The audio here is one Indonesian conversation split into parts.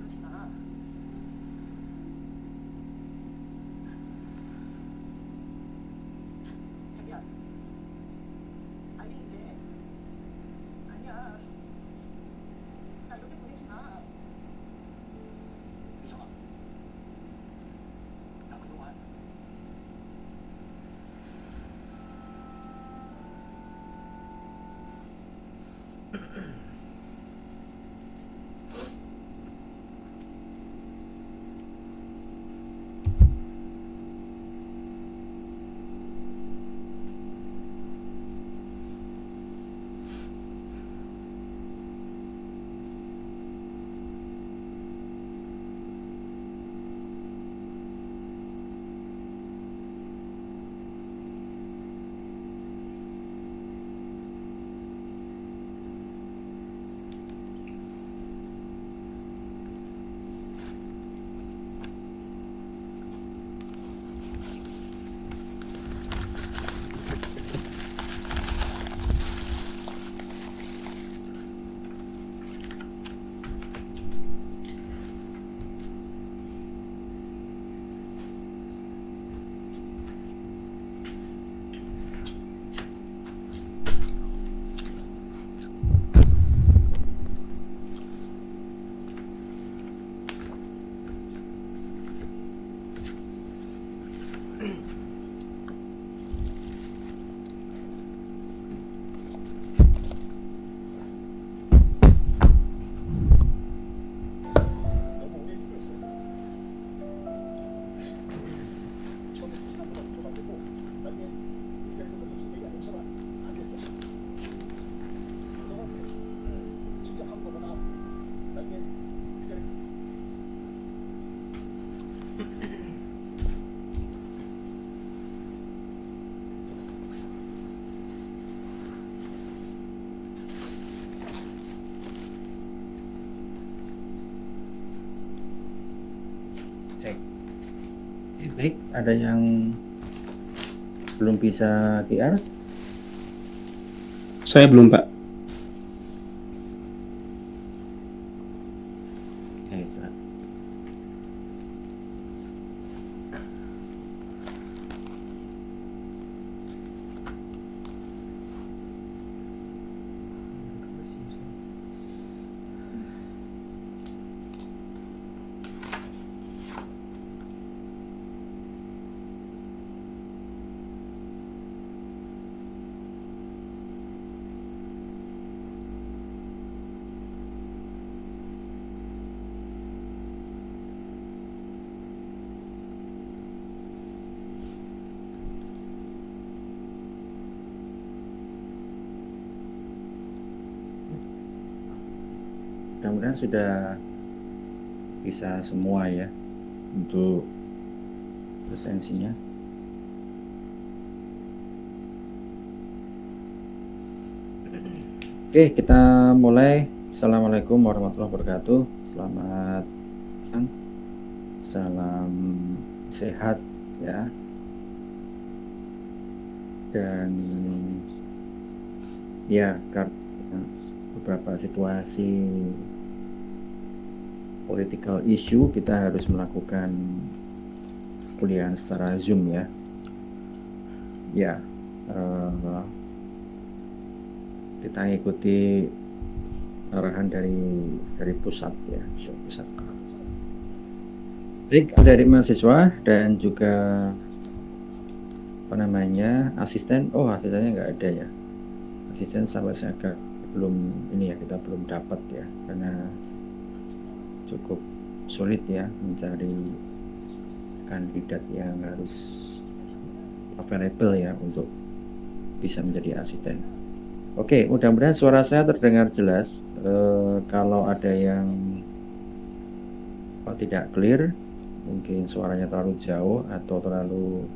보내지 마. 자기야, 아이인데 아니야. 나 이렇게 보내지 마. 유성아, 나 그동안 너무 오래 힘들었어. 처음에 시간보다 좀 안 되고 나중에 이 자리에서 너무 진행이 안 되잖아. 안 됐어. 그동안 직접 한 거보다 나중에 그 자리 Cek. Baik, ada yang belum bisa QR? Saya belum, Pak. Oke, silakan. Mudah-mudahan sudah bisa semua ya untuk presensinya. Oke, kita mulai. Assalamualaikum warahmatullahi wabarakatuh. Selamat siang. Salam sehat ya. Dan ya, karena beberapa situasi political issue kita harus melakukan kuliah secara Zoom ya. Ya, kita ikuti arahan dari pusat ya, pusat. Baik, dari mahasiswa dan juga apa namanya asisten. Oh, asistennya nggak ada ya. Asisten sampai sekarang belum ini ya, kita belum dapat ya, karena cukup sulit ya mencari kandidat yang harus available ya untuk bisa menjadi asisten. Oke, mudah-mudahan suara saya terdengar jelas. Kalau ada yang tidak clear, mungkin suaranya terlalu jauh atau terlalu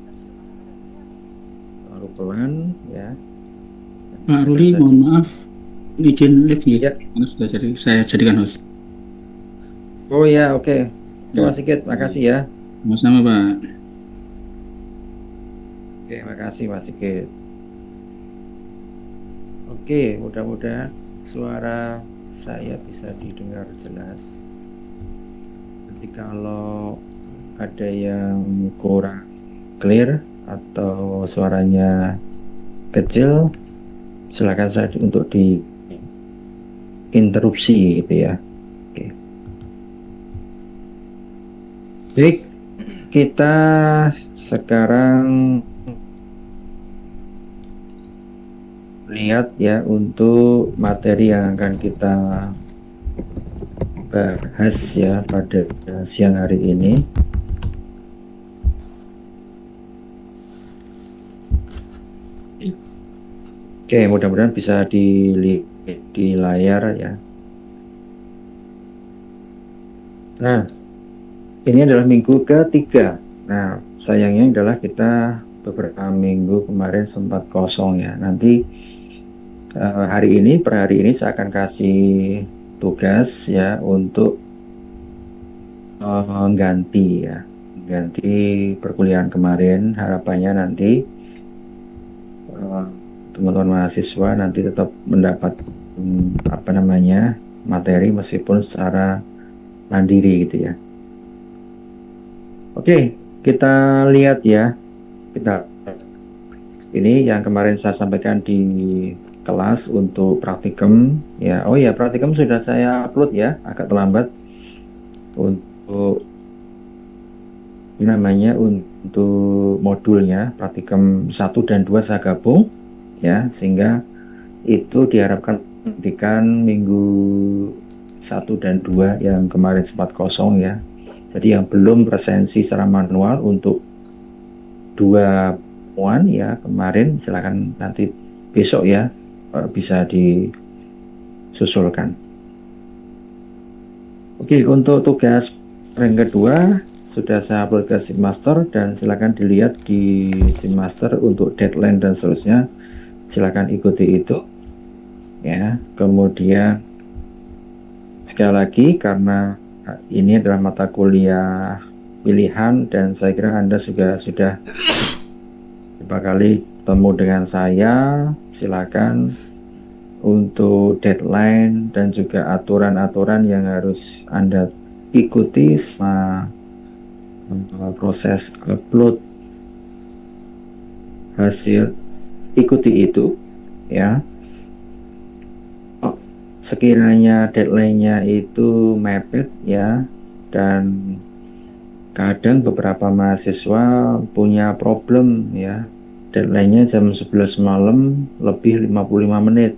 pelan ya. Pak Ruli, mohon maaf, izin live ya, Ya. karena sudah saya jadikan host. Oh ya, oke. Ya. Mas Sigit, makasih ya. Sama-sama, Pak. Oke, makasih Mas Sigit. Oke, mudah-mudahan suara saya bisa didengar jelas. Kalau ada yang kurang clear atau suaranya kecil, silakan saya untuk diinterupsi gitu ya. Oke. Baik, kita sekarang lihat ya untuk materi yang akan kita bahas ya pada siang hari ini. Oke, mudah-mudahan bisa dilihat di layar ya. Nah, ini adalah minggu ketiga. Nah, sayangnya adalah kita beberapa minggu kemarin sempat kosong ya. Nanti per hari ini saya akan kasih tugas ya untuk ganti perkuliahan kemarin. Harapannya nanti teman-teman mahasiswa nanti tetap mendapat materi meskipun secara mandiri gitu ya. Oke, kita lihat ya. Ini yang kemarin saya sampaikan di kelas untuk praktikum ya. Oh ya, praktikum sudah saya upload ya, agak terlambat untuk untuk modulnya. Praktikum 1 dan 2 saya gabung ya, sehingga itu diharapkan nantikan minggu 1 dan 2 yang kemarin sempat kosong ya. Jadi yang belum presensi secara manual untuk 2 poin ya kemarin, silakan nanti besok ya bisa disusulkan. Oke, untuk tugas yang kedua sudah saya upload ke Simmaster dan silakan dilihat di Simmaster untuk deadline dan seterusnya. Silakan ikuti itu ya. Kemudian sekali lagi, karena ini adalah mata kuliah pilihan dan saya kira Anda juga sudah beberapa kali ketemu dengan saya, silakan untuk deadline dan juga aturan-aturan yang harus Anda ikuti selama proses upload hasil, ikuti itu ya. Sekiranya deadline-nya itu mepet ya, dan kadang beberapa mahasiswa punya problem ya, deadline-nya jam 11 malam lebih 55 menit.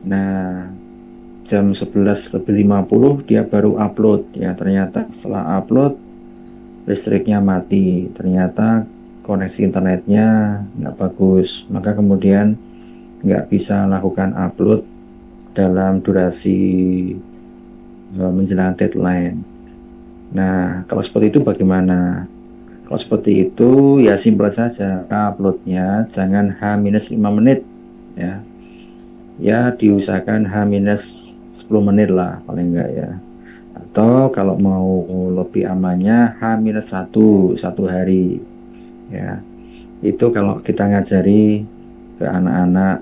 Nah, jam 11 lebih 50 dia baru upload ya, ternyata setelah upload listriknya mati, ternyata koneksi internetnya nggak bagus, maka kemudian nggak bisa lakukan upload dalam durasi menjelang deadline. Nah, kalau seperti itu bagaimana? Kalau seperti itu ya simpel saja, uploadnya jangan H-5 menit ya. Ya diusahakan H-10 menit lah paling enggak ya. Atau kalau mau lebih amannya H-1 satu hari ya. Itu kalau kita ngajari ke anak-anak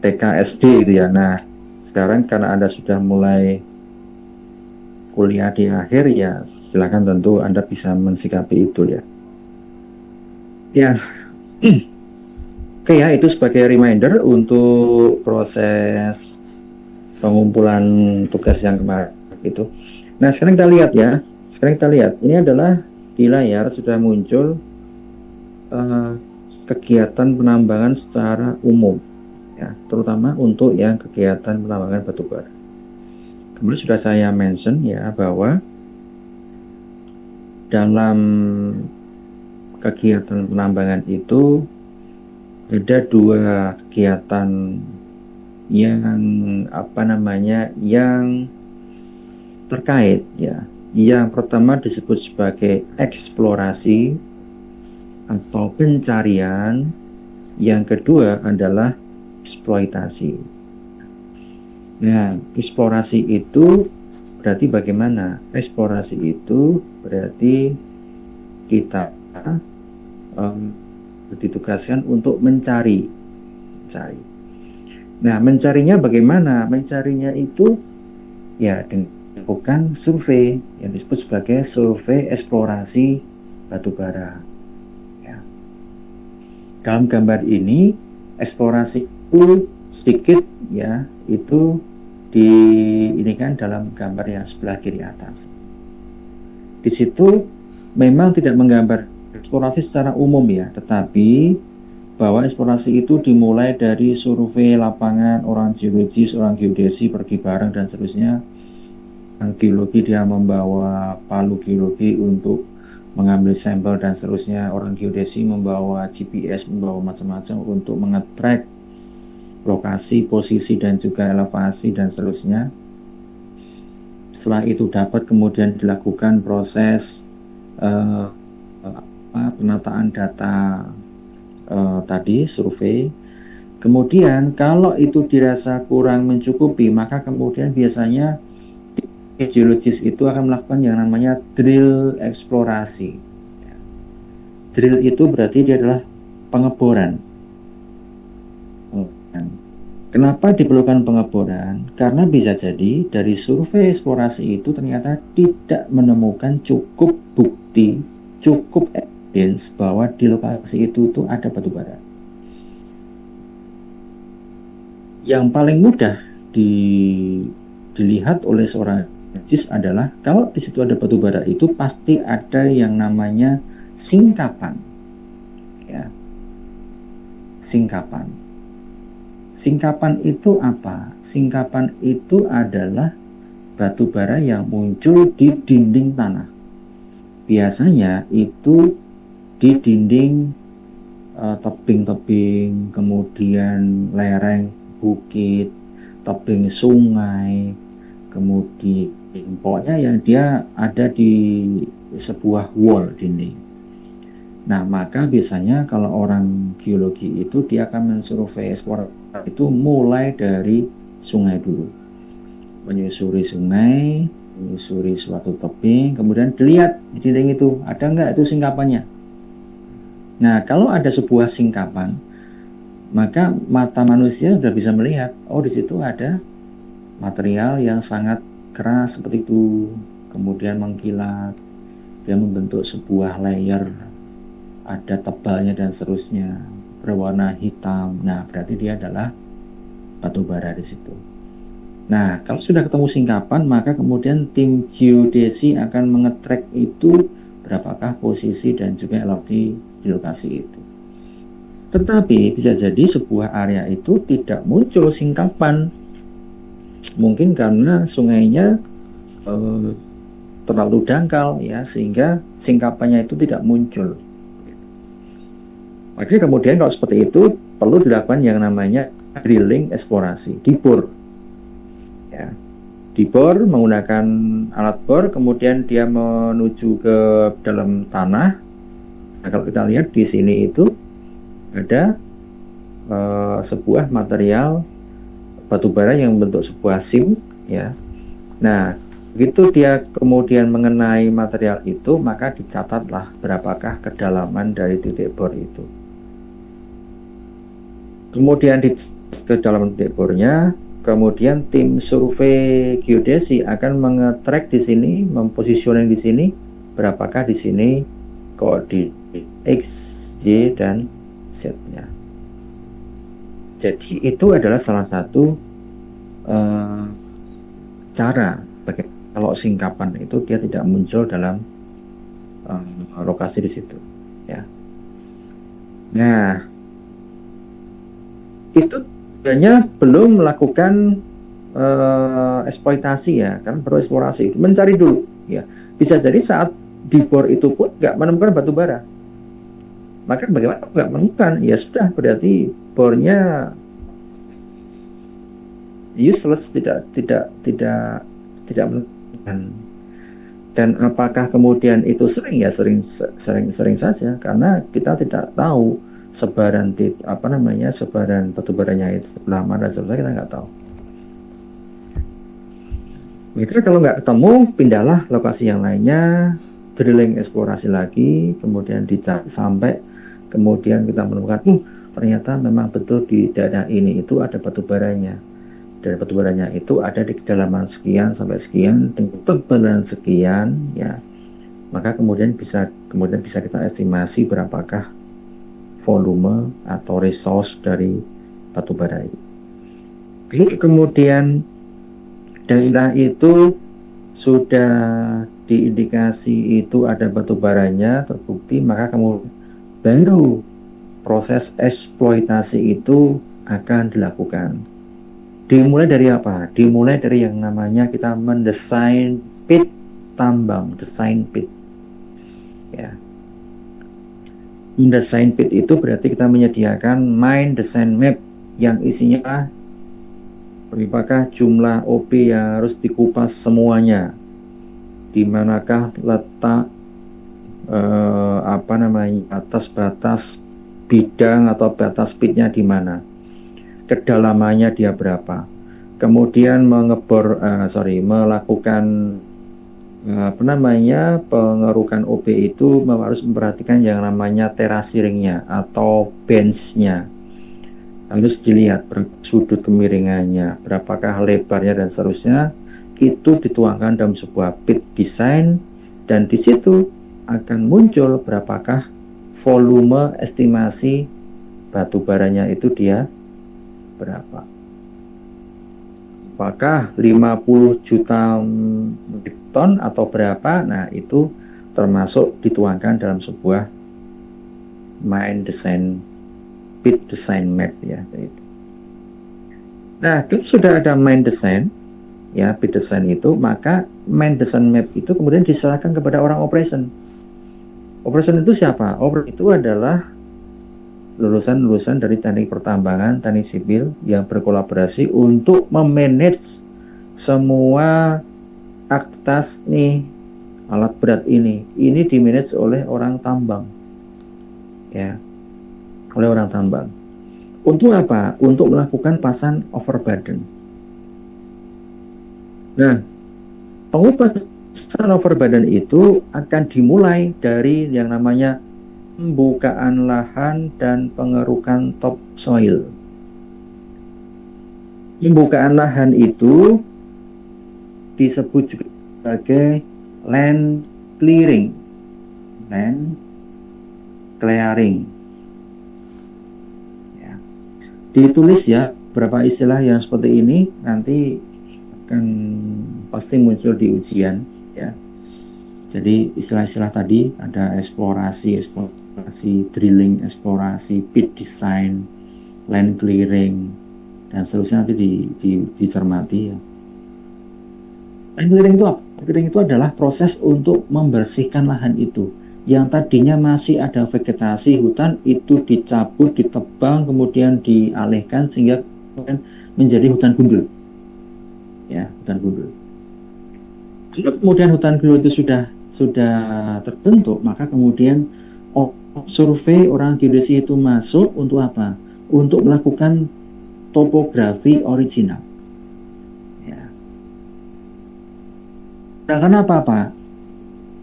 TK SD gitu ya. Nah, sekarang karena Anda sudah mulai kuliah di akhir ya, silakan tentu Anda bisa mensikapi itu ya. Ya. Oke ya, itu sebagai reminder untuk proses pengumpulan tugas yang kemarin itu. Nah, sekarang kita lihat ya. Sekarang kita lihat, ini adalah di layar sudah muncul kegiatan penambangan secara umum ya, terutama untuk yang kegiatan penambangan batu bara. Kemudian sudah saya mention ya bahwa dalam kegiatan penambangan itu ada 2 kegiatan yang yang terkait ya. Yang pertama disebut sebagai eksplorasi atau pencarian, yang kedua adalah eksploitasi. Nah, eksplorasi itu berarti bagaimana? Eksplorasi itu berarti kita ditugaskan untuk mencari. Nah, mencarinya bagaimana? Mencarinya itu ya dengan melakukan survei yang disebut sebagai survei eksplorasi batu bara. Ya. Dalam gambar ini eksplorasi itu sedikit ya itu ini kan dalam gambar yang sebelah kiri atas. Di situ memang tidak menggambar eksplorasi secara umum ya, tetapi bahwa eksplorasi itu dimulai dari survei lapangan, orang geologis, orang geodesi pergi bareng dan seterusnya. Yang geologi dia membawa palu geologi untuk mengambil sampel dan seterusnya. Orang geodesi membawa GPS, membawa macam-macam untuk mengetrack lokasi, posisi dan juga elevasi dan seterusnya. Setelah itu dapat kemudian dilakukan proses penataan data tadi, survei. Kemudian kalau itu dirasa kurang mencukupi, maka kemudian biasanya geologis itu akan melakukan yang namanya drill eksplorasi. Drill itu berarti dia adalah pengeboran. Kenapa diperlukan pengeboran? Karena bisa jadi dari survei eksplorasi itu ternyata tidak menemukan cukup bukti, cukup evidence bahwa di lokasi itu ada batu bara. Yang paling mudah dilihat oleh seorang geologis adalah kalau di situ ada batu bara itu pasti ada yang namanya singkapan. Ya. Singkapan. Singkapan itu apa? Singkapan itu adalah batu bara yang muncul di dinding tanah. Biasanya itu di dinding tebing-tebing, kemudian lereng bukit, tebing sungai, kemudian pokoknya yang dia ada di sebuah wall dinding. Nah, maka biasanya kalau orang geologi itu dia akan mensurvei eksplorasi itu mulai dari sungai dulu. Menyusuri sungai, menyusuri suatu tebing, kemudian dilihat di dinding itu ada nggak itu singkapannya. Nah, kalau ada sebuah singkapan, maka mata manusia sudah bisa melihat, oh di situ ada material yang sangat keras seperti itu, kemudian mengkilat, dia membentuk sebuah layer, ada tebalnya dan seterusnya, berwarna hitam. Nah, berarti dia adalah batu bara di situ. Nah, kalau sudah ketemu singkapan, maka kemudian tim geodesi akan mengetrack itu berapakah posisi dan juga elevasi di lokasi itu. Tetapi bisa jadi sebuah area itu tidak muncul singkapan. Mungkin karena sungainya terlalu dangkal ya, sehingga singkapannya itu tidak muncul. Maka kemudian kalau seperti itu perlu dilakukan yang namanya drilling eksplorasi, dibor. Ya. Dibor menggunakan alat bor, kemudian dia menuju ke dalam tanah. Nah, kalau kita lihat di sini itu ada sebuah material batu bara yang membentuk sebuah sim, ya. Nah, begitu dia kemudian mengenai material itu, maka dicatatlah berapakah kedalaman dari titik bor itu. Kemudian di ke dalam titik bornya, kemudian tim survei geodesi akan mengetrack di sini, mempositioning di sini, berapakah di sini koordinat X, Y, dan Z-nya. Jadi itu adalah salah satu cara kalau singkapan itu dia tidak muncul dalam lokasi di situ, ya. Nah, itu sebenarnya belum melakukan eksploitasi ya, kan baru eksplorasi, mencari dulu ya. Bisa jadi saat dibor itu pun nggak menemukan batu bara, maka bagaimana nggak menemukan? Ya sudah, berarti bornya useless, tidak menemukan. Dan apakah kemudian itu sering? Ya sering saja, karena kita tidak tahu sebaran sebaran batu baranya itu lama dan sebagainya, kita nggak tahu. Maka kalau nggak ketemu, pindahlah lokasi yang lainnya, drilling eksplorasi lagi, kemudian dicari sampai kemudian kita menemukan ternyata memang betul di daerah ini itu ada batu baranya. dari batu baranya itu ada di kedalaman sekian sampai sekian dengan ketebalan sekian, ya, maka kemudian bisa kita estimasi berapakah volume atau resource dari batu bara itu. Kemudian daerah itu sudah diindikasi itu ada batu baranya terbukti, maka kemudian baru proses eksploitasi itu akan dilakukan. Dimulai dari apa? Dimulai dari yang namanya kita mendesain pit tambang, desain pit. Ya. Mendesain pit itu berarti kita menyediakan mine design map yang isinya berapakah jumlah OP yang harus dikupas semuanya. Di manakah letak batas-batas bidang atau batas pitnya di mana, kedalamannya dia berapa, kemudian melakukan pengerukan OP itu harus memperhatikan yang namanya terasiringnya atau benchnya, harus dilihat sudut kemiringannya, berapakah lebarnya dan seterusnya. Itu dituangkan dalam sebuah pit design, dan di situ akan muncul berapakah volume estimasi batu baranya itu dia berapa. Apakah 50 juta ton atau berapa? Nah, itu termasuk dituangkan dalam sebuah mine design, pit design map, ya. Nah, kalau sudah ada mine design, ya, pit design itu, maka mine design map itu kemudian diserahkan kepada orang operation. Operation itu siapa? Operation itu adalah lulusan dari teknik pertambangan, teknik sipil yang berkolaborasi untuk memanage semua aktivitas nih, alat berat ini dimanage oleh orang tambang, ya, oleh orang tambang. Untuk apa? Untuk melakukan pasang overburden. Nah, pengupasan overburden itu akan dimulai dari yang namanya pembukaan lahan dan pengerukan topsoil. Pembukaan lahan itu disebut juga sebagai land clearing. Ya. Ditulis ya beberapa istilah yang seperti ini, nanti akan pasti muncul di ujian, ya. Jadi istilah-istilah tadi ada eksplorasi, drilling, eksplorasi, pit design, land clearing, dan seterusnya nanti dicermati, ya. Land clearing itu apa? Land clearing itu adalah proses untuk membersihkan lahan itu. Yang tadinya masih ada vegetasi hutan itu dicabut, ditebang, kemudian dialihkan sehingga menjadi hutan gundul. Ya, hutan gundul. Kalau kemudian hutan gundul itu sudah terbentuk, maka kemudian survei orang geodesi itu masuk untuk apa? Untuk melakukan topografi original. Ya. Karena apa?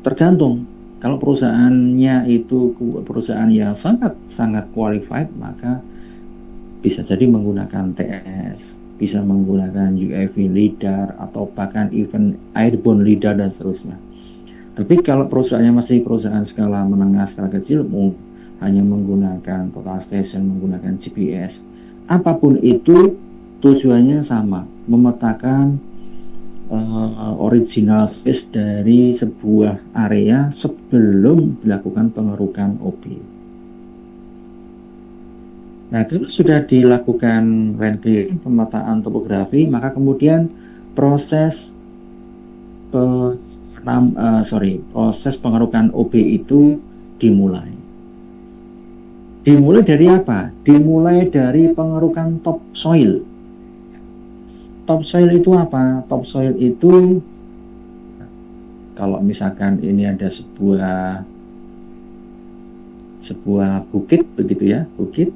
Tergantung. Kalau perusahaannya itu perusahaan yang sangat qualified, maka bisa jadi menggunakan TS, bisa menggunakan UAV lidar, atau bahkan even airborne lidar dan seterusnya. Tapi kalau perusahaannya masih perusahaan skala menengah, skala kecil, hanya menggunakan total station, menggunakan GPS, apapun itu tujuannya sama, memetakan original space dari sebuah area sebelum dilakukan pengerukan OB. Nah, itu sudah dilakukan land clearing, pemetaan topografi, maka kemudian proses pengerukan OB itu dimulai. Dimulai dari apa? Dimulai dari pengerukan topsoil. Topsoil itu apa? Topsoil itu, kalau misalkan ini ada sebuah bukit, begitu ya, bukit,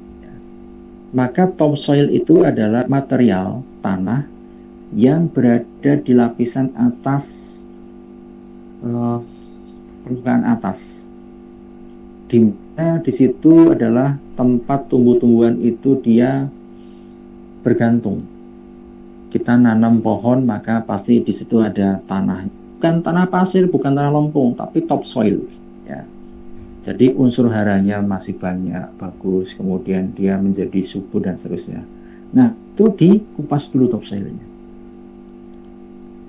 maka topsoil itu adalah material tanah yang berada di lapisan atas, permukaan atas, di mana di situ adalah tempat tumbuh-tumbuhan itu dia bergantung. kita nanam pohon maka pasti di situ ada tanah. Bukan tanah pasir, bukan tanah lempung, tapi topsoil. Ya. Jadi unsur haranya masih banyak, bagus, kemudian dia menjadi subur dan seterusnya. Nah, itu dikupas dulu topsoilnya.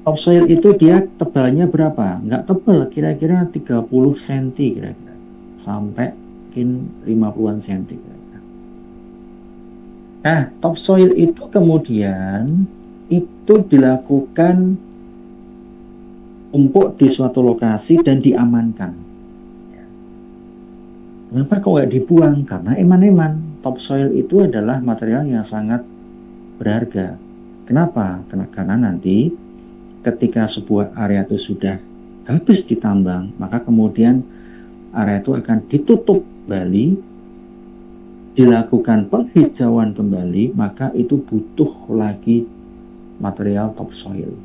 Topsoil itu dia tebalnya berapa? Nggak tebal, kira-kira 30 cm kira-kira. Sampai mungkin 50-an cm kira-kira. Nah, topsoil itu kemudian itu dilakukan empuk di suatu lokasi dan diamankan. Kenapa kok nggak dibuang? Karena eman-eman. Topsoil itu adalah material yang sangat berharga. Kenapa? Karena nanti ketika sebuah area itu sudah habis ditambang, maka kemudian area itu akan ditutup kembali, dilakukan penghijauan kembali, maka itu butuh lagi material topsoil.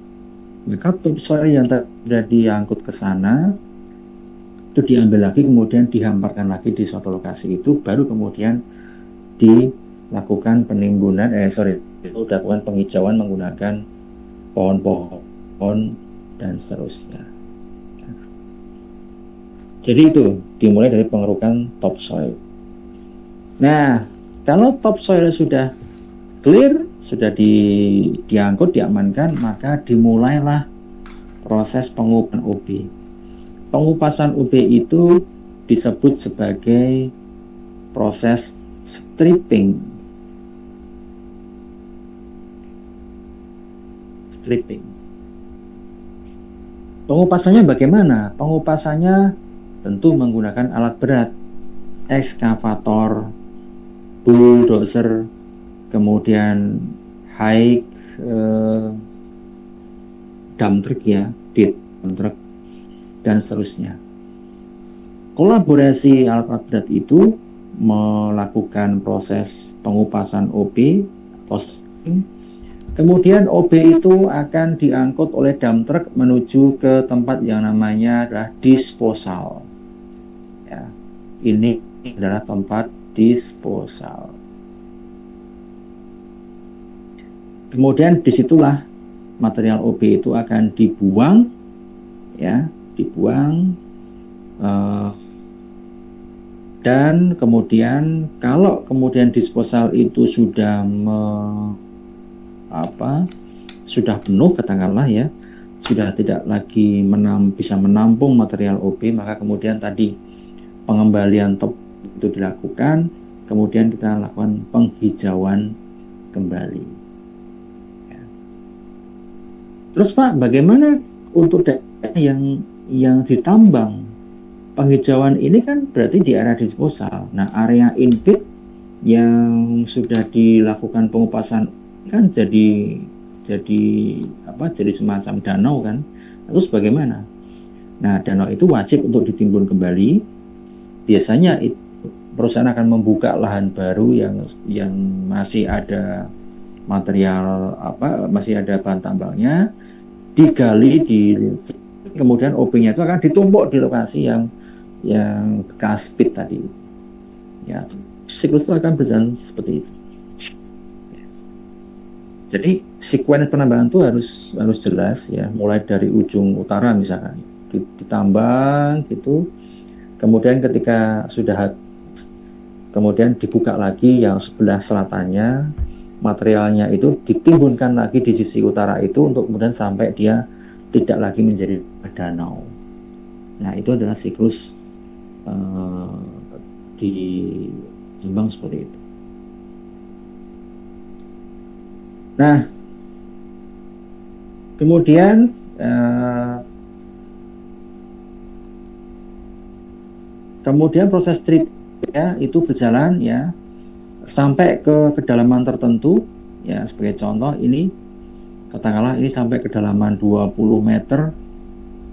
Maka topsoil yang sudah diangkut ke sana, itu diambil lagi, kemudian dihamparkan lagi di suatu lokasi itu, baru kemudian dilakukan penimbunan, dilakukan penghijauan menggunakan pohon-pohon dan seterusnya. Jadi itu dimulai dari pengerukan topsoil. Nah, kalau topsoil sudah clear, sudah diangkut, diamankan, maka dimulailah proses pengupasan OB. Pengupasan OB itu disebut sebagai proses stripping. Pengupasannya bagaimana? Pengupasannya tentu menggunakan alat berat, ekskavator, bulldozer, kemudian high dump truck ya, dump truck, dan seterusnya. Kolaborasi alat-alat berat itu melakukan proses pengupasan OB atau stripping. Kemudian OB itu akan diangkut oleh dump truck menuju ke tempat yang namanya adalah disposal. Ya, ini adalah tempat disposal. Kemudian disitulah material OB itu akan dibuang, ya, dibuang. Dan kemudian kalau kemudian disposal itu sudah sudah penuh, katakanlah ya, sudah tidak lagi bisa menampung material OB, maka kemudian tadi pengembalian top itu dilakukan, kemudian kita lakukan penghijauan kembali. Ya. Terus Pak, bagaimana untuk daerah yang ditambang? Penghijauan ini kan berarti di area disposal. Nah, area input yang sudah dilakukan pengupasan kan jadi semacam danau kan. Terus bagaimana? Nah, danau itu wajib untuk ditimbun kembali. Biasanya perusahaan akan membuka lahan baru yang masih ada material masih ada bahan tambangnya, digali, kemudian OB-nya itu akan ditumpuk di lokasi yang bekas pit tadi. Ya, siklus itu akan berjalan seperti itu. Jadi sekuens penambangan itu harus jelas ya, mulai dari ujung utara misalkan ditambang gitu, kemudian ketika sudah habis, kemudian dibuka lagi yang sebelah selatannya, materialnya itu ditimbunkan lagi di sisi utara itu untuk kemudian sampai dia tidak lagi menjadi danau. Nah, itu adalah siklus di tambang seperti itu. Nah, kemudian proses strip ya itu berjalan ya sampai ke kedalaman tertentu ya, sebagai contoh ini katakanlah ini sampai kedalaman 20 meter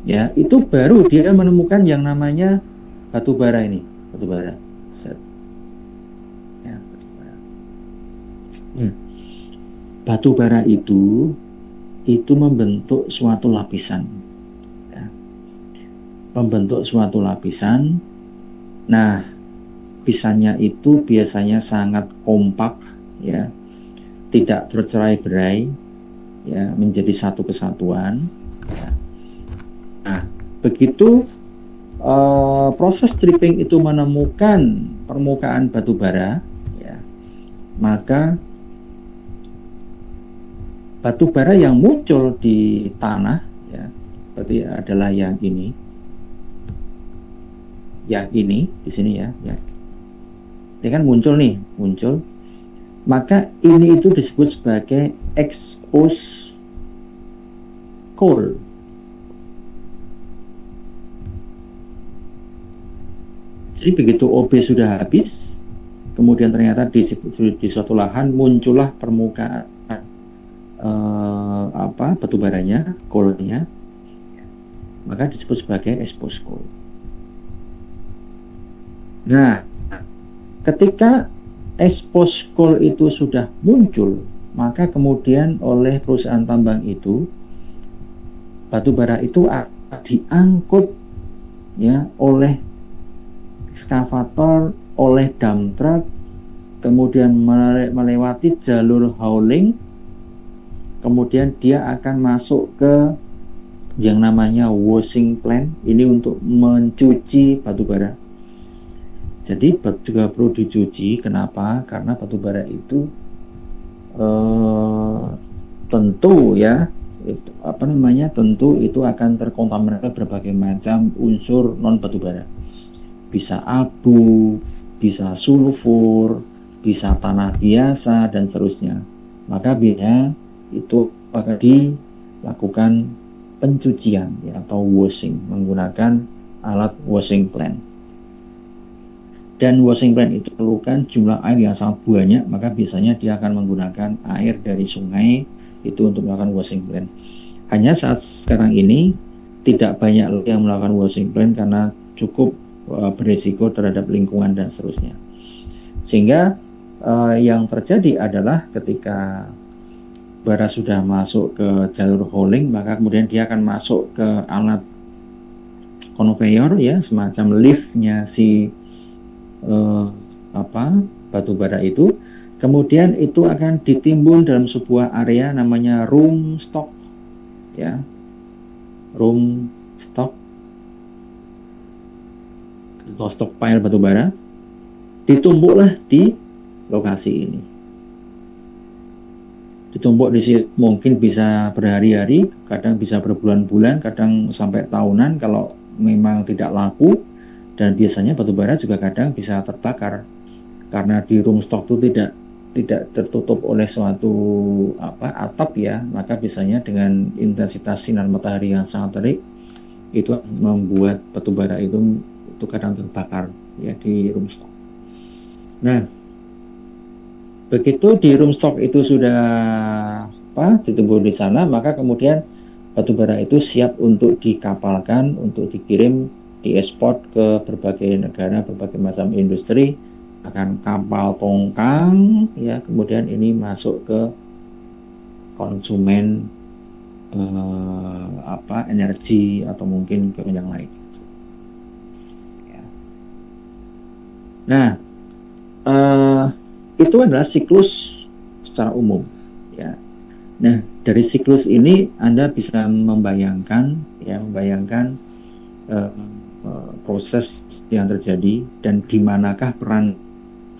ya, itu baru dia menemukan yang namanya batu bara ini, batu bara. Set. Ya, batu bara. Batu bara itu membentuk suatu lapisan ya. Membentuk suatu lapisan. Nah, lapisannya itu biasanya sangat kompak ya, tidak tercerai-berai ya menjadi satu kesatuan. Ya. Nah, begitu proses stripping itu menemukan permukaan batu bara, ya, maka batu bara yang muncul di tanah, ya, berarti adalah yang ini di sini ya, ini kan muncul, maka ini itu disebut sebagai exposed coal. Jadi begitu OB sudah habis, kemudian ternyata di suatu lahan muncullah permukaan batu baranya, coalnya, maka disebut sebagai exposed coal. Nah, ketika exposed coal itu sudah muncul, maka kemudian oleh perusahaan tambang itu batu bara itu diangkut, ya, oleh ekskavator, oleh dump truck, kemudian melewati jalur hauling, kemudian dia akan masuk ke yang namanya washing plant, ini untuk mencuci batu bara. Jadi juga perlu dicuci. Kenapa? Karena batu bara itu tentu ya, tentu itu akan terkontaminasi berbagai macam unsur non batu bara. Bisa abu, bisa sulfur, bisa tanah biasa dan seterusnya. Maka biasanya itu akan dilakukan pencucian, ya, atau washing menggunakan alat washing plant. Dan washing plant itu perlukan jumlah air yang sangat banyak, maka biasanya dia akan menggunakan air dari sungai itu untuk melakukan washing plant. Hanya saat sekarang ini tidak banyak yang melakukan washing plant karena cukup berisiko terhadap lingkungan dan seterusnya. Sehingga yang terjadi adalah ketika bara sudah masuk ke jalur hauling, maka kemudian dia akan masuk ke alat conveyor, ya, semacam liftnya si batu bara itu. Kemudian itu akan ditimbun dalam sebuah area namanya room stock, ya, room stock atau stockpile batu bara, ditumpuklah di lokasi ini. Ditumpuk di sini mungkin bisa berhari-hari, kadang bisa berbulan-bulan, kadang sampai tahunan kalau memang tidak laku. Dan biasanya batu bara juga kadang bisa terbakar karena di room stock itu tidak tertutup oleh suatu atap, ya, maka biasanya dengan intensitas sinar matahari yang sangat terik itu membuat batu bara itu kadang terbakar, ya, di room stock. Nah, begitu di room stock itu sudah ditumpuk di sana, maka kemudian batu bara itu siap untuk dikapalkan, untuk dikirim, diekspor ke berbagai negara, berbagai macam industri, akan kapal tongkang, ya, kemudian ini masuk ke konsumen energi atau mungkin ke yang lain. Ya. Nah, itu adalah siklus secara umum, ya. Nah, dari siklus ini Anda bisa membayangkan proses yang terjadi dan di manakah peran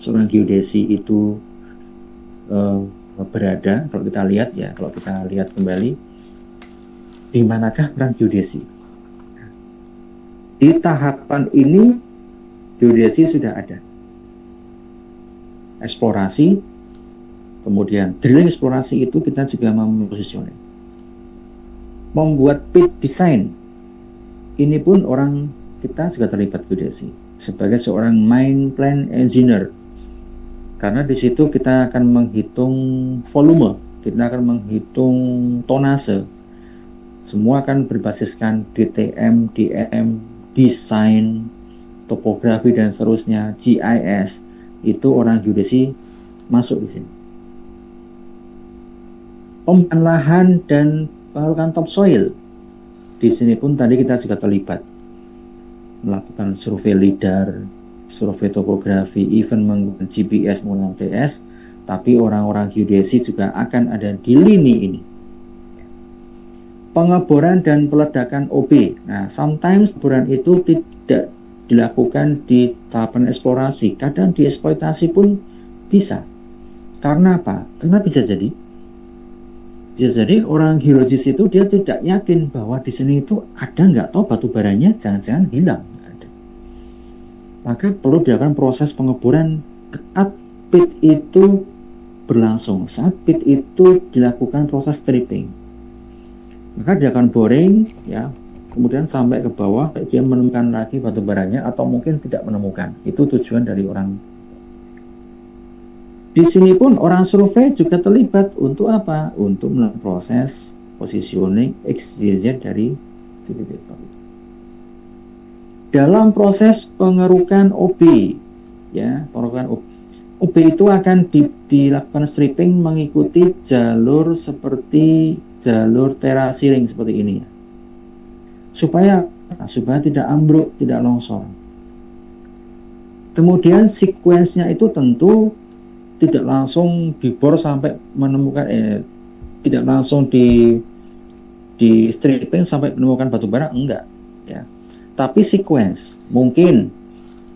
seorang geodesi itu berada. Kalau kita lihat kembali, di manakah peran geodesi? Di tahapan ini geodesi sudah ada. Eksplorasi, kemudian drilling eksplorasi itu kita juga mempositioning. Membuat pit design, ini pun kita juga terlibat geodesi sebagai seorang mine plan engineer, karena di situ kita akan menghitung volume, kita akan menghitung tonase, semua akan berbasiskan DTM, DEM, desain, topografi dan seterusnya, GIS. Itu orang geodesi masuk di sini. Pemetaan lahan dan pengerukan topsoil, di sini pun tadi kita juga terlibat melakukan survei lidar, survei topografi, even menggunakan GPS, menggunakan TS, tapi orang-orang geodesi juga akan ada di lini ini. Pengeboran dan peledakan OB. Nah, sometimes pengeboran itu tidak dilakukan di tahapan eksplorasi, kadang dieksploitasi pun bisa. Karena apa? Karena bisa jadi orang geologis itu dia tidak yakin bahwa di sini itu ada nggak tahu batu baranya, jangan-jangan hilang. Maka perlu dilakukan proses pengeboran saat pit itu berlangsung, saat pit itu dilakukan proses stripping. Maka dia akan boring, ya, kemudian sampai ke bawah, dia menemukan lagi batu baranya atau mungkin tidak menemukan. Itu tujuan dari orang. Di sini pun orang survei juga terlibat untuk apa? Untuk melakukan proses positioning XYZ dari titik palu. Dalam proses pengerukan OB, ya, pengerukan OB itu akan dilakukan stripping mengikuti jalur seperti jalur terasiring seperti ini, ya. Supaya tidak ambruk, tidak longsor. Kemudian sekuensnya itu tentu tidak langsung dibor sampai menemukan tidak langsung di stripping sampai menemukan batu bara, enggak, ya. Tapi sequence, mungkin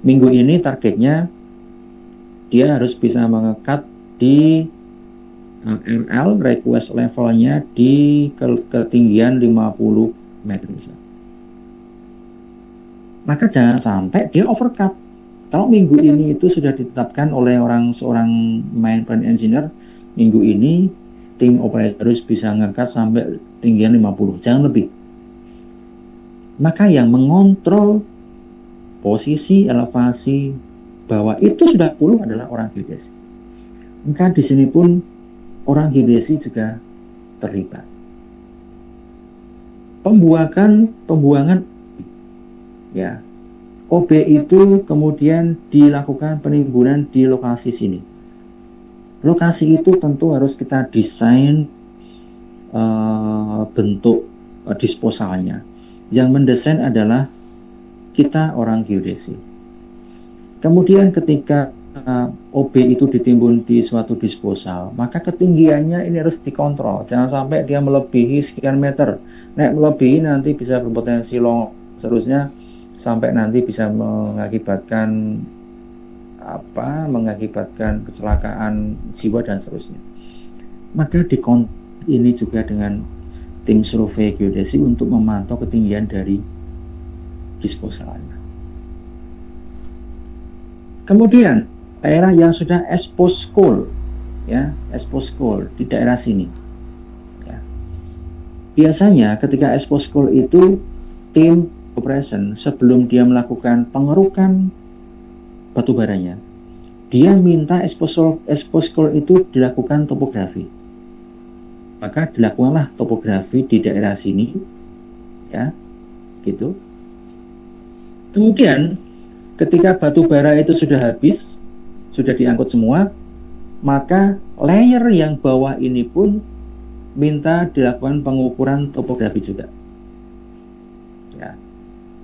minggu ini targetnya dia harus bisa mengekat di RL request levelnya di ketinggian 50 meter misalnya. Maka jangan sampai dia overcut. Kalau minggu ini itu sudah ditetapkan oleh seorang main plan engineer, minggu ini tim operator harus bisa ngekat sampai ketinggian 50, jangan lebih. Maka yang mengontrol posisi elevasi bahwa itu sudah 10 adalah orang geodesi. Maka di sini pun orang geodesi juga terlibat. Pembuangan, ya, OB itu kemudian dilakukan penimbunan di lokasi sini. Lokasi itu tentu harus kita desain bentuk disposalnya. Yang mendesain adalah kita orang geodesi. Kemudian ketika OB itu ditimbun di suatu disposal, maka ketinggiannya ini harus dikontrol. Jangan sampai dia melebihi sekian meter. Nek melebihi nanti bisa berpotensi seterusnya sampai nanti bisa mengakibatkan kecelakaan jiwa dan seterusnya. Maka ini juga dengan tim survei geodesi untuk memantau ketinggian dari disposalnya. Kemudian daerah yang sudah exposed coal, ya, exposed coal di daerah sini, ya. Biasanya ketika exposed coal itu tim operation sebelum dia melakukan pengerukan batu baranya, dia minta exposed coal itu dilakukan topografi. Maka dilakukanlah topografi di daerah sini, ya, gitu. Kemudian ketika batu bara itu sudah habis, sudah diangkut semua, maka layer yang bawah ini pun minta dilakukan pengukuran topografi juga, ya.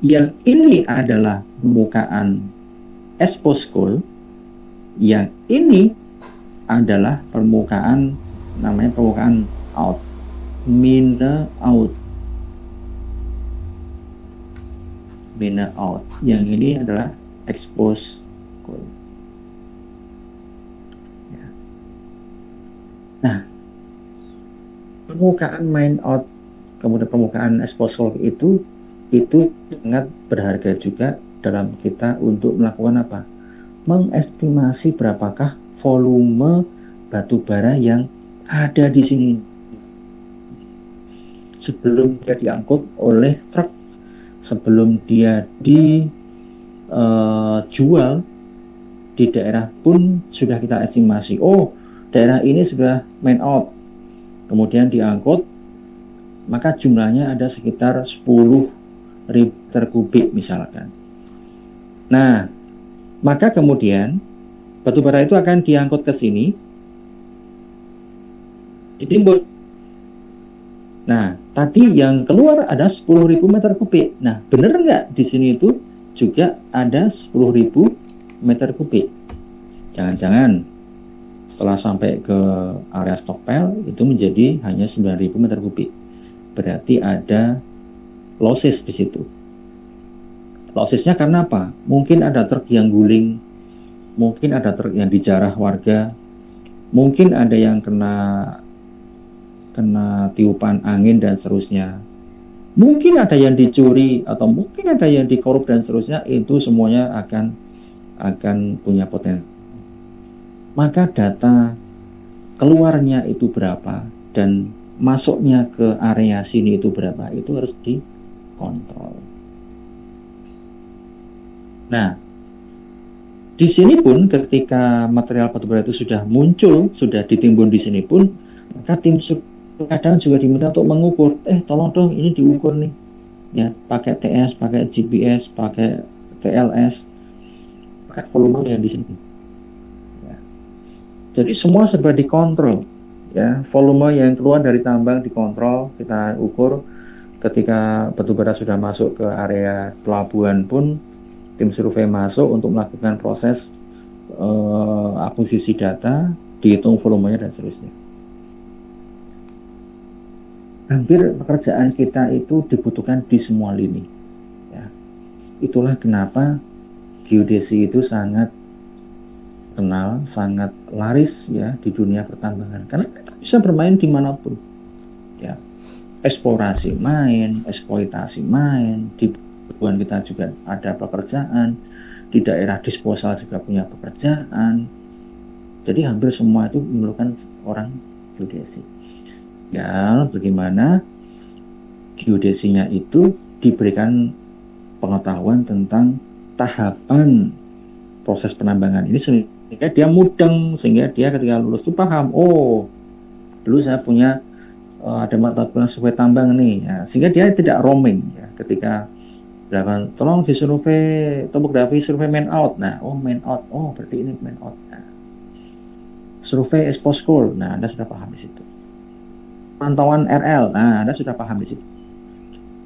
Yang ini adalah permukaan exposed coal, yang ini adalah permukaan, namanya permukaan out, mine out. Yang ini adalah exposed coal. Ya. Nah, permukaan mine out kemudian permukaan exposed coal itu sangat berharga juga dalam kita untuk melakukan apa? Mengestimasi berapakah volume batu bara yang ada di sini sebelum dia diangkut oleh truk, sebelum dia dijual di daerah pun sudah kita estimasi. Oh, daerah ini sudah mine out, kemudian diangkut, maka jumlahnya ada sekitar 10.000 meter kubik misalkan. Nah, maka kemudian batu bara itu akan diangkut ke sini, ditimbun. Nah, tadi yang keluar ada 10.000 meter kubik. Nah, benar nggak di sini itu juga ada 10.000 meter kubik? Jangan-jangan setelah sampai ke area stockpile itu menjadi hanya 9.000 meter kubik. berarti ada losses di situ. Lossesnya karena apa? Mungkin ada truk yang guling, mungkin ada truk yang dijarah warga, mungkin ada yang kena tiupan angin dan seterusnya. Mungkin ada yang dicuri atau mungkin ada yang dikorup dan seterusnya. Itu semuanya akan punya potensi. Maka data keluarnya itu berapa dan masuknya ke area sini itu berapa, itu harus dikontrol. Nah, di sini pun ketika material batubara itu sudah muncul, sudah ditimbun di sini pun, maka tim kadang juga diminta untuk mengukur. Tolong dong ini diukur nih, ya pakai TS, pakai GPS, pakai TLS, pakai volume yang di sini. Ya. Jadi semua serba dikontrol. Ya, volume yang keluar dari tambang dikontrol, kita ukur. Ketika batubara sudah masuk ke area pelabuhan pun, tim survei masuk untuk melakukan proses akuisisi data, dihitung volumenya dan seterusnya. Hampir pekerjaan kita itu dibutuhkan di semua lini. Ya. Itulah kenapa geodesi itu sangat kenal, sangat laris ya di dunia pertambangan. Karena kita bisa bermain dimanapun. Ya. Eksplorasi main, eksploitasi main, di pelabuhan kita juga ada pekerjaan, di daerah disposal juga punya pekerjaan. Jadi hampir semua itu memerlukan orang geodesi. Ya, bagaimana geodesinya itu diberikan pengetahuan tentang tahapan proses penambangan ini sehingga dia mudeng, sehingga dia ketika lulus itu paham, oh dulu saya punya ada mata kuliah survei tambang nih, ya, sehingga dia tidak roaming ya, ketika bilang tolong disurvei topografi survei main out, nah main out, berarti ini main out, nah, survei expose coal, nah Anda sudah paham di situ, pantauan RL, nah Anda sudah paham di situ.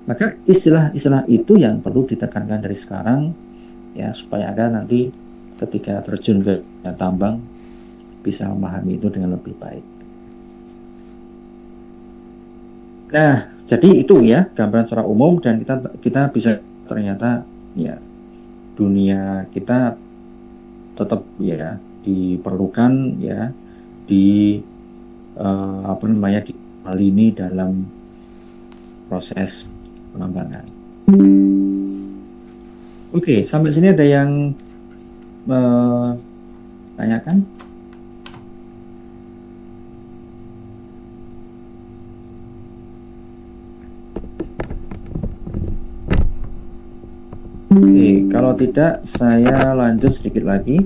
Maka istilah-istilah itu yang perlu ditekankan dari sekarang ya, supaya Anda nanti ketika terjun ke tambang bisa memahami itu dengan lebih baik. Nah, jadi itu ya gambaran secara umum, dan kita bisa ternyata ya dunia kita tetap ya diperlukan ya di di lini dalam proses penambangan. Oke, sampai sini ada yang tanyakan? Oke, kalau tidak saya lanjut sedikit lagi.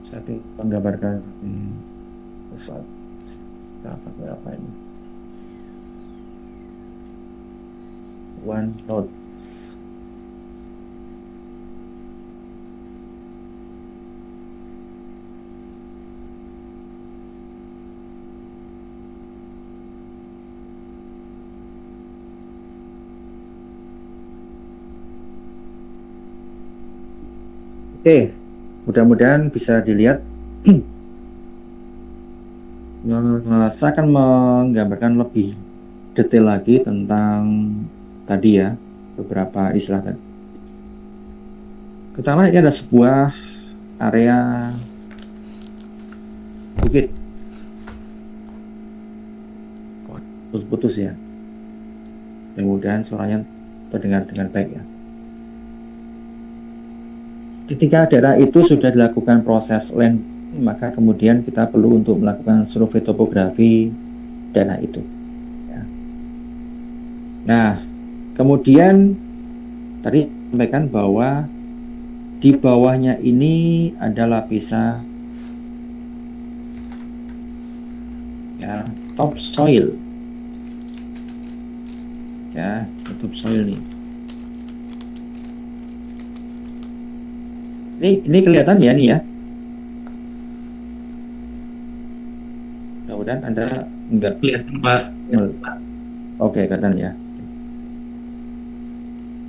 Saya menggambarkan apa ini. One notes. Oke, mudah-mudahan bisa dilihat. Saya akan menggambarkan lebih detail lagi tentang tadi ya, beberapa istilah tadi. Katakanlah ini ada sebuah area bukit. Putus-putus ya. Mudah-mudahan suaranya terdengar dengan baik ya. Ketika daerah itu sudah dilakukan proses land, maka kemudian kita perlu untuk melakukan survei topografi daerah itu. Ya. Nah, kemudian tadi sampaikan bahwa di bawahnya ini ada lapisan ya, topsoil. Ya, topsoil nih. Ini kelihatan ya nih ya. Mudah-mudahan Anda enggak Kelihatan Pak. Oke, kelihatan ya.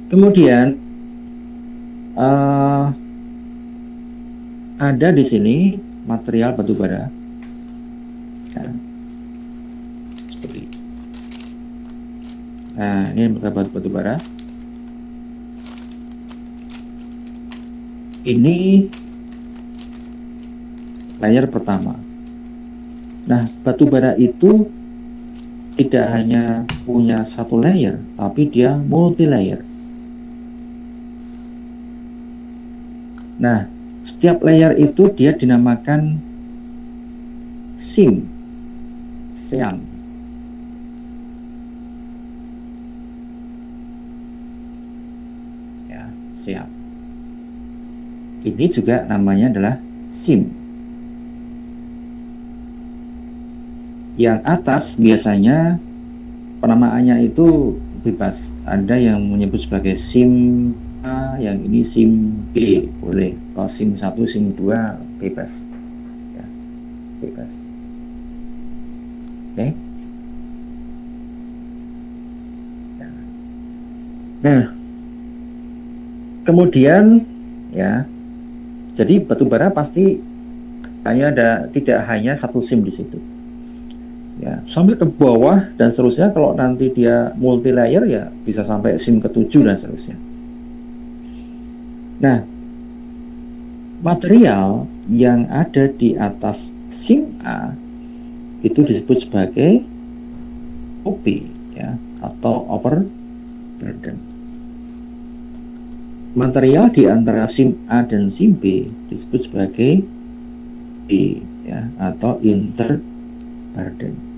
Kemudian ada di sini material batubara Ya, seperti itu. Nah, ini batu bara. Ini layer pertama. Nah, batu bara itu tidak hanya punya satu layer, tapi dia multi layer. Nah, setiap layer itu dia dinamakan seam. Ya, seam. Ini juga namanya adalah seam. Yang atas biasanya penamaannya itu bebas. Ada yang menyebut sebagai SIM A, yang ini SIM B, boleh. Kalau SIM 1, SIM 2 bebas. Ya, bebas. Oke. Nah, kemudian ya, jadi batubara pasti tidak hanya satu SIM di situ. Ya, sampai ke bawah dan seterusnya. Kalau nanti dia multi layer ya bisa sampai SIM ke-7 dan seterusnya. Nah, material yang ada di atas SIM A itu disebut sebagai OP, ya, atau overburden. Material di antara SIM A dan SIM B disebut sebagai B, ya, atau interburden.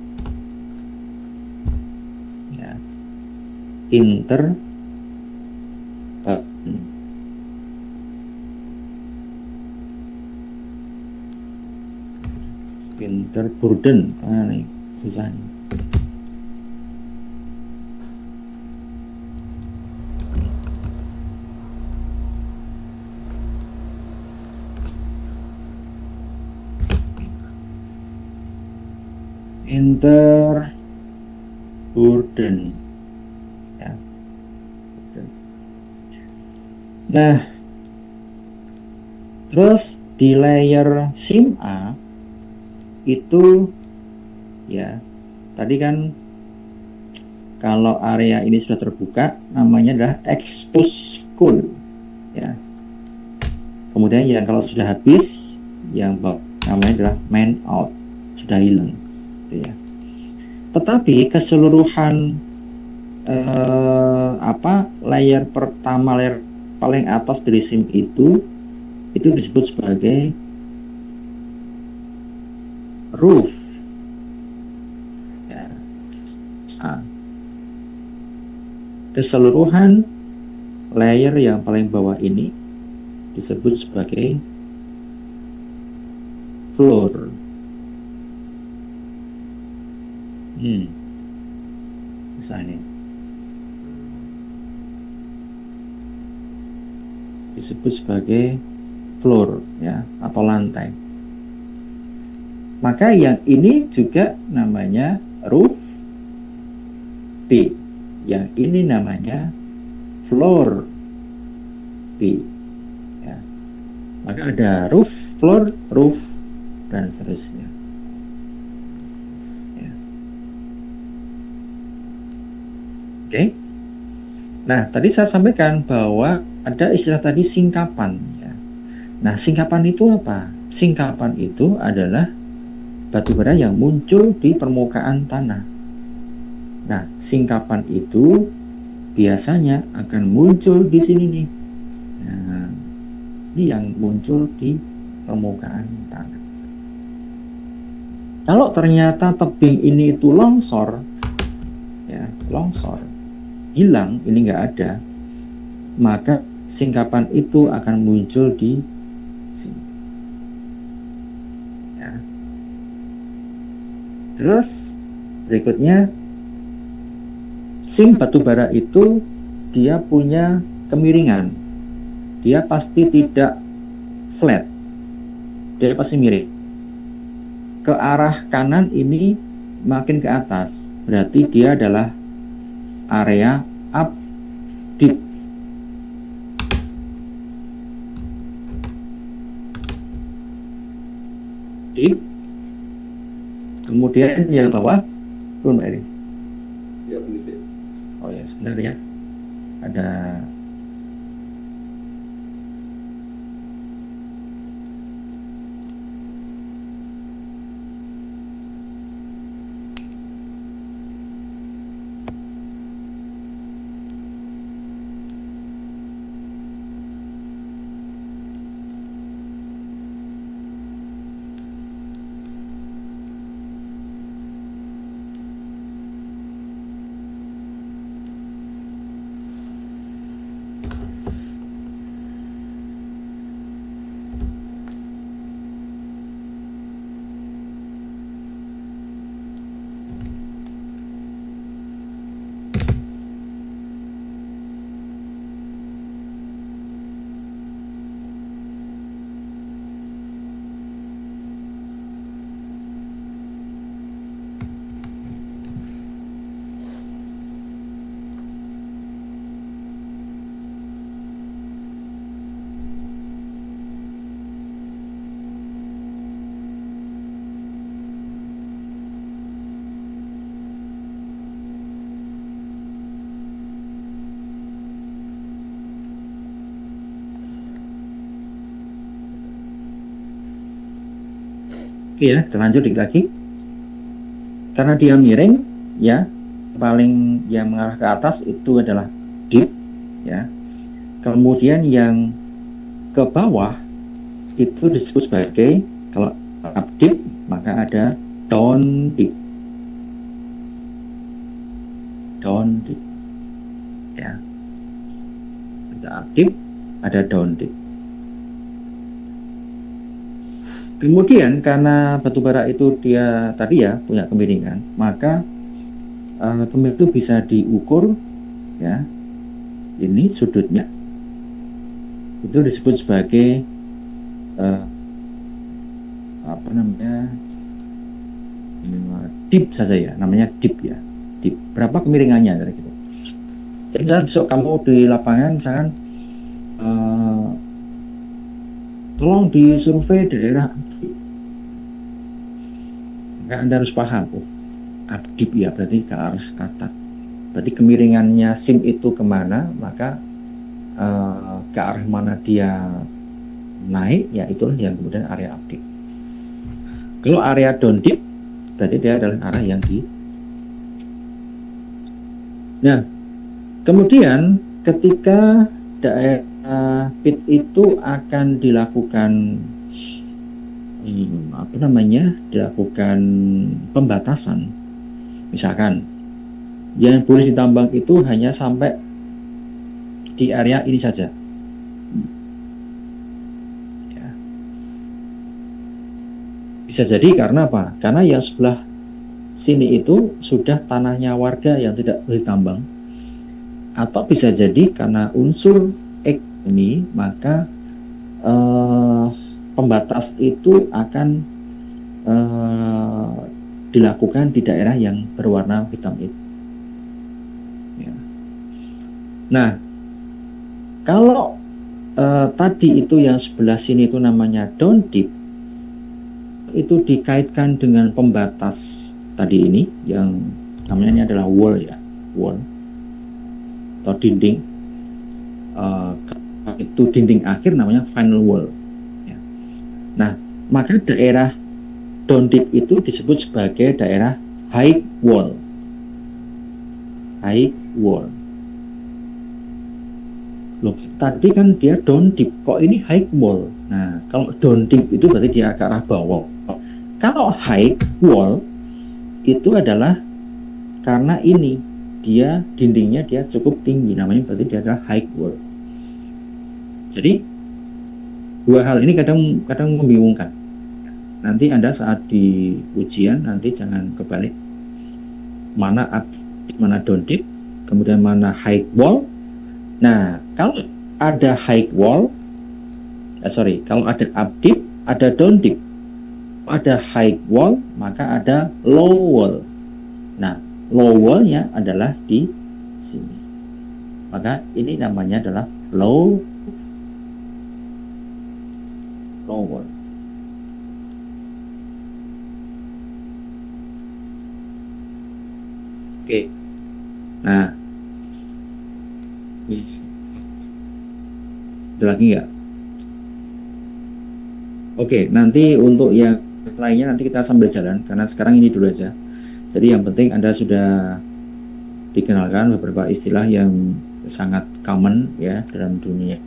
Ya, interburden. Nih susah nih. Interburden, ya. Nah, terus di layer SIM A itu, ya, tadi kan kalau area ini sudah terbuka namanya adalah expose cool, ya. Kemudian yang kalau sudah habis, yang namanya adalah main out, sudah hilang, ya. Tetapi keseluruhan layer pertama, layer paling atas dari SIM itu disebut sebagai roof, ya. Keseluruhan layer yang paling bawah ini disebut sebagai floor. Misalnya disebut sebagai floor, ya, atau lantai. Maka yang ini juga namanya roof B, yang ini namanya floor B, ya. Maka ada roof, floor, roof, dan seterusnya. Oke. Nah, tadi saya sampaikan bahwa ada istilah tadi singkapan, ya. Nah, singkapan itu apa? Singkapan itu adalah batu bara yang muncul di permukaan tanah. Nah, singkapan itu biasanya akan muncul di sini nih. Nah, ini yang muncul di permukaan tanah. Kalau ternyata tebing ini itu longsor, ya, longsor, hilang, ini nggak ada, maka singkapan itu akan muncul di sini, ya. Terus berikutnya, SIM batubara itu dia punya kemiringan, dia pasti tidak flat, dia pasti miring ke arah kanan. Ini makin ke atas, berarti dia adalah area up deep. Deep. Kemudian yang bawah, turun Mbak Eri. Ya, permisi. Oh ya, sebentar ya. Ada ya, kita lanjut dikit lagi. Karena dia miring, ya, paling yang mengarah ke atas itu adalah deep, ya. Kemudian yang ke bawah itu disebut sebagai, kalau up deep maka ada down deep, ya. Ada up deep, ada down deep. Kemudian karena batu bara itu dia tadi ya punya kemiringan, maka kemiringan itu bisa diukur, ya. Ini sudutnya itu disebut sebagai apa namanya, deep saja ya, namanya deep ya, deep. Berapa kemiringannya dari gitu. Jadi besok kamu di lapangan misalkan tolong disurvei daerah, maka Anda harus paham, deep ya berarti ke arah atas. Berarti kemiringannya SIM itu kemana, maka ke arah mana dia naik, ya itulah yang kemudian area up deep. Kalau area down deep, berarti dia adalah arah yang di. Nah, kemudian ketika daerah pit itu akan dilakukan apa namanya, dilakukan pembatasan. Misalkan yang boleh ditambang itu hanya sampai di area ini saja. Ya. Bisa jadi karena apa? Karena yang sebelah sini itu sudah tanahnya warga yang tidak boleh ditambang. Atau bisa jadi karena unsur X ini, maka pembatas itu akan dilakukan di daerah yang berwarna hitam itu. Ya. Nah, kalau tadi itu yang sebelah sini itu namanya down deep, itu dikaitkan dengan pembatas tadi ini yang namanya ini adalah wall ya, wall atau dinding. Itu dinding akhir namanya final wall. Ya. Nah, maka daerah down deep itu disebut sebagai daerah high wall. High wall. Loh, tadi kan dia down deep, kok ini high wall? Nah, kalau down deep itu berarti dia ke arah bawah. Kalau high wall itu adalah karena ini dia dindingnya dia cukup tinggi, namanya berarti dia adalah high wall. Jadi dua hal ini kadang membingungkan. Nanti Anda saat di ujian nanti jangan kebalik, mana up, mana down deep, kemudian mana high wall. Nah, kalau ada high wall, kalau ada up deep, ada down deep. Ada high wall, maka ada low wall. Nah, low wall-nya adalah di sini. Maka ini namanya adalah low wall. Oke. Nah, ada lagi nggak? Oke, nanti untuk yang lainnya nanti kita sambil jalan karena sekarang ini dulu aja. Jadi yang penting Anda sudah dikenalkan beberapa istilah yang sangat common ya dalam dunia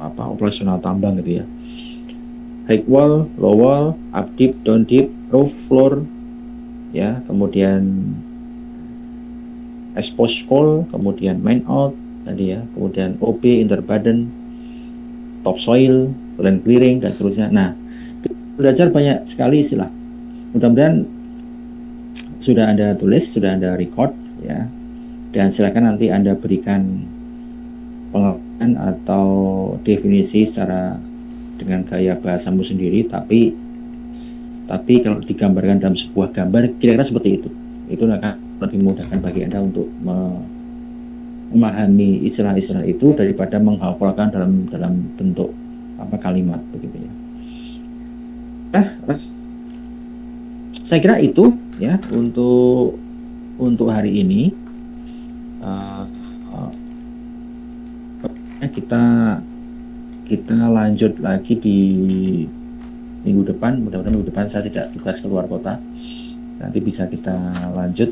operasional tambang gitu ya. High wall, low wall, up deep, down deep, roof, floor, ya, kemudian exposed coal, kemudian main out tadi ya, kemudian OB, interburden, topsoil, land clearing dan seterusnya. Nah, belajar banyak sekali istilah. Mudah-mudahan sudah Anda tulis, sudah Anda record ya. Dan silakan nanti Anda berikan pengertian atau definisi secara dengan gaya bahasamu sendiri, tapi kalau digambarkan dalam sebuah gambar kira-kira seperti itu akan lebih memudahkan bagi Anda untuk memahami istilah-istilah itu daripada menghafalkan dalam bentuk kalimat begitu ya. Saya kira itu ya untuk hari ini. Kita lanjut lagi di minggu depan. Mudah-mudahan minggu depan saya tidak tugas keluar kota. Nanti bisa kita lanjut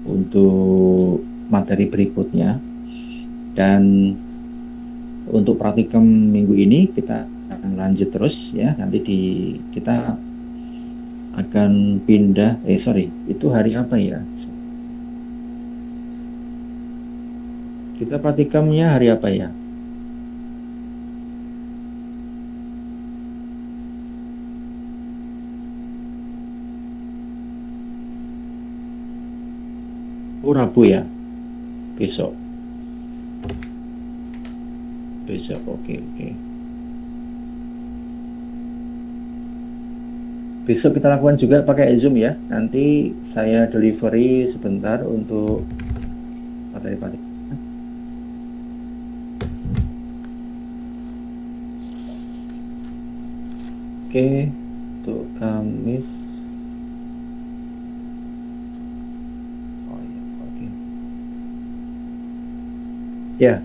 untuk materi berikutnya. Dan untuk praktikum minggu ini kita akan lanjut terus ya. Nanti kita akan pindah. Itu hari apa ya? Kita praktikumnya hari apa ya? Rabu ya? Besok. Oke. Besok kita lakukan juga pakai Zoom ya. Nanti saya delivery sebentar untuk materi. Oke, untuk Kamis. Oh ya, oke. Ya.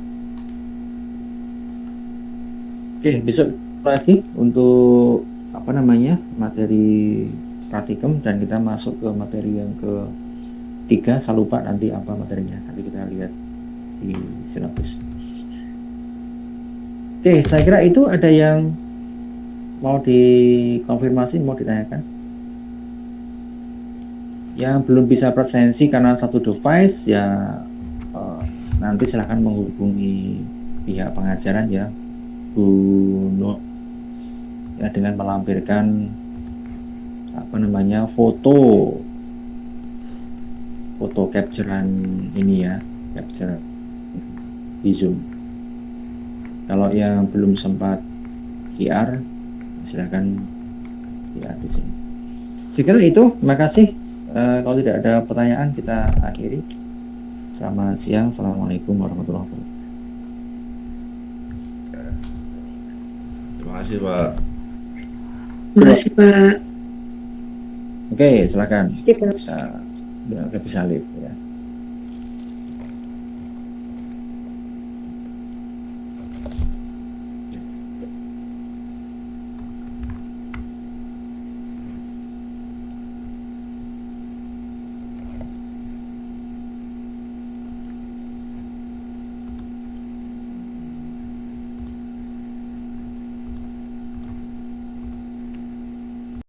Oke, besok lagi untuk materi praktikum dan kita masuk ke materi yang ketiga. Saya lupa nanti apa materinya. Nanti kita lihat di silabus. Oke, saya kira itu ada yang mau dikonfirmasi, mau ditanyakan? Yang belum bisa presensi karena satu device ya nanti silahkan menghubungi pihak pengajaran ya, Bu Nur, ya, dengan melampirkan foto capturean ini ya, capture di Zoom. Kalau yang belum sempat VR silakan ya di sini. Sekiranya itu, terima kasih. Kalau tidak ada pertanyaan kita akhiri. Selamat siang, assalamualaikum warahmatullahi wabarakatuh. Terima kasih Pak. Terima kasih Pak. Oke, silakan. Cip. Bisa live ya.